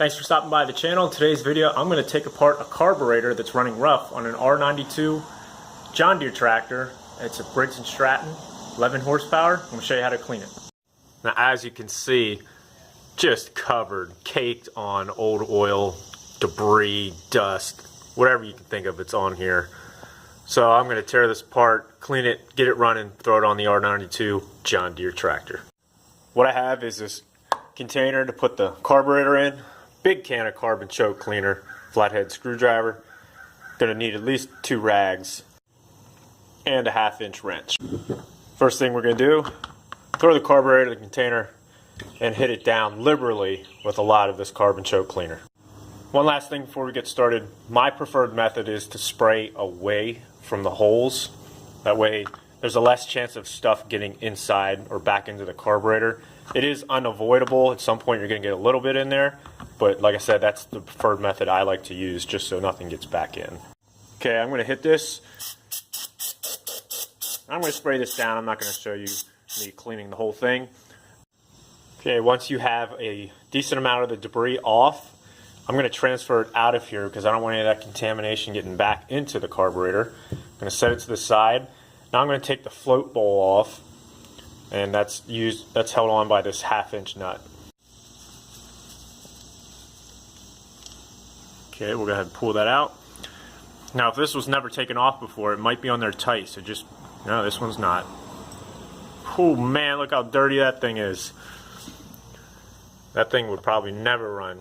Thanks for stopping by the channel. In today's video, I'm going to take apart a carburetor that's running rough on an R92 John Deere tractor. It's a Briggs and Stratton, 11 horsepower. I'm going to show you how to clean it. Now, as you can see, just covered, caked on old oil, debris, dust, whatever you can think of, it's on here. So I'm going to tear this apart, clean it, get it running, throw it on the R92 John Deere tractor. What I have is this container to put the carburetor in, big can of carbon choke cleaner, flathead screwdriver, gonna need at least 2 rags, and a 1/2-inch wrench. First thing we're gonna do, throw the carburetor in the container and hit it down liberally with a lot of this carbon choke cleaner. One last thing before we get started, my preferred method is to spray away from the holes. That way there's a less chance of stuff getting inside or back into the carburetor. It is unavoidable. At some point you're going to get a little bit in there, but like I said, that's the preferred method I like to use, just so nothing gets back in. Okay, I'm going to hit this. I'm going to spray this down. I'm not going to show you me cleaning the whole thing. Okay, once you have a decent amount of the debris off, I'm going to transfer it out of here because I don't want any of that contamination getting back into the carburetor. I'm going to set it to the side. Now I'm going to take the float bowl off, and that's held on by this 1/2-inch nut. Okay, we'll go ahead and pull that out. Now, if this was never taken off before, it might be on there tight, so just, no, this one's not. Oh man, look how dirty that thing is. That thing would probably never run.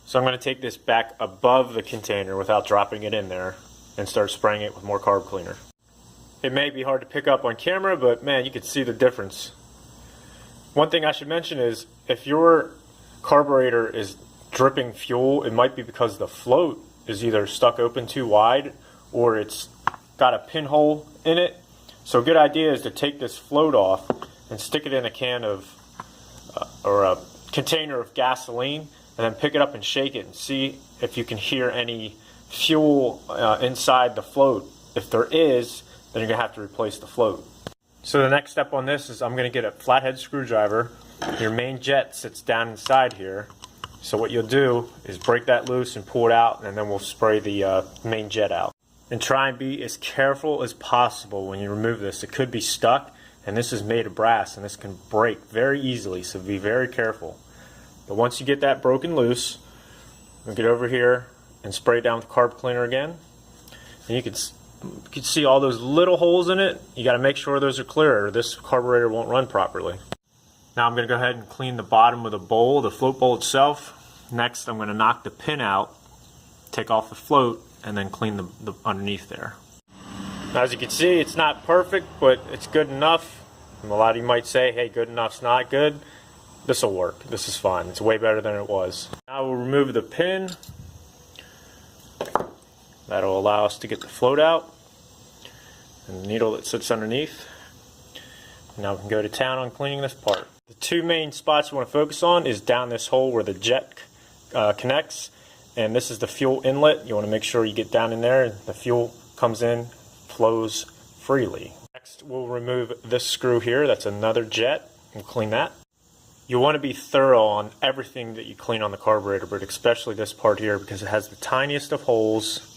So I'm going to take this back above the container without dropping it in there and start spraying it with more carb cleaner. It may be hard to pick up on camera, but man, you can see the difference. One thing I should mention is if your carburetor is dripping fuel, it might be because the float is either stuck open too wide or it's got a pinhole in it. So a good idea is to take this float off and stick it in a can of or a container of gasoline, and then pick it up and shake it and see if you can hear any fuel inside the float. If there is, then you're going to have to replace the float. So the next step on this is I'm going to get a flathead screwdriver. Your main jet sits down inside here. So what you'll do is break that loose and pull it out, and then we'll spray the main jet out. And try and be as careful as possible when you remove this. It could be stuck, and this is made of brass, and this can break very easily, so be very careful. But once you get that broken loose, we'll get over here and spray it down with carb cleaner again. And you can see all those little holes in it. You got to make sure those are clear, or this carburetor won't run properly. Now I'm going to go ahead and clean the bottom of the bowl, the float bowl itself. Next, I'm going to knock the pin out, take off the float, and then clean the underneath there. Now, as you can see, it's not perfect, but it's good enough. And a lot of you might say, hey, good enough's not good. This will work. This is fine. It's way better than it was. Now we'll remove the pin. That'll allow us to get the float out and the needle that sits underneath. Now we can go to town on cleaning this part. The 2 main spots you want to focus on is down this hole where the jet connects, and this is the fuel inlet. You want to make sure you get down in there and the fuel comes in, flows freely. Next, we'll remove this screw here. That's another jet. We'll clean that. You want to be thorough on everything that you clean on the carburetor, but especially this part here because it has the tiniest of holes,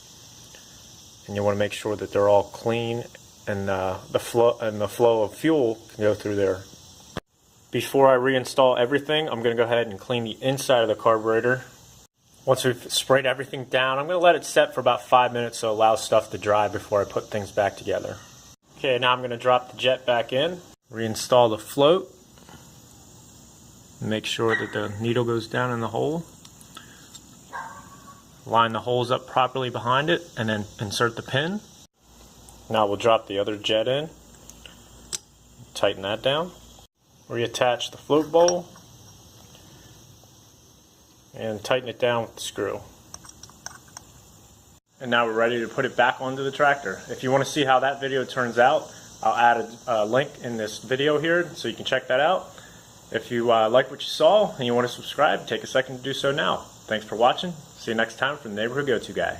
and you want to make sure that they're all clean and the flow of fuel can go through there. Before I reinstall everything, I'm going to go ahead and clean the inside of the carburetor. Once we've sprayed everything down, I'm going to let it set for about 5 minutes so it allows stuff to dry before I put things back together. Okay, now I'm going to drop the jet back in, reinstall the float, make sure that the needle goes down in the hole, line the holes up properly behind it, and then insert the pin. Now we'll drop the other jet in, tighten that down, reattach the float bowl, and tighten it down with the screw. And now we're ready to put it back onto the tractor. If you want to see how that video turns out, I'll add a link in this video here so you can check that out. If you like what you saw and you want to subscribe, take a second to do so now. Thanks for watching. See you next time from the Neighborhood Go-To Guy.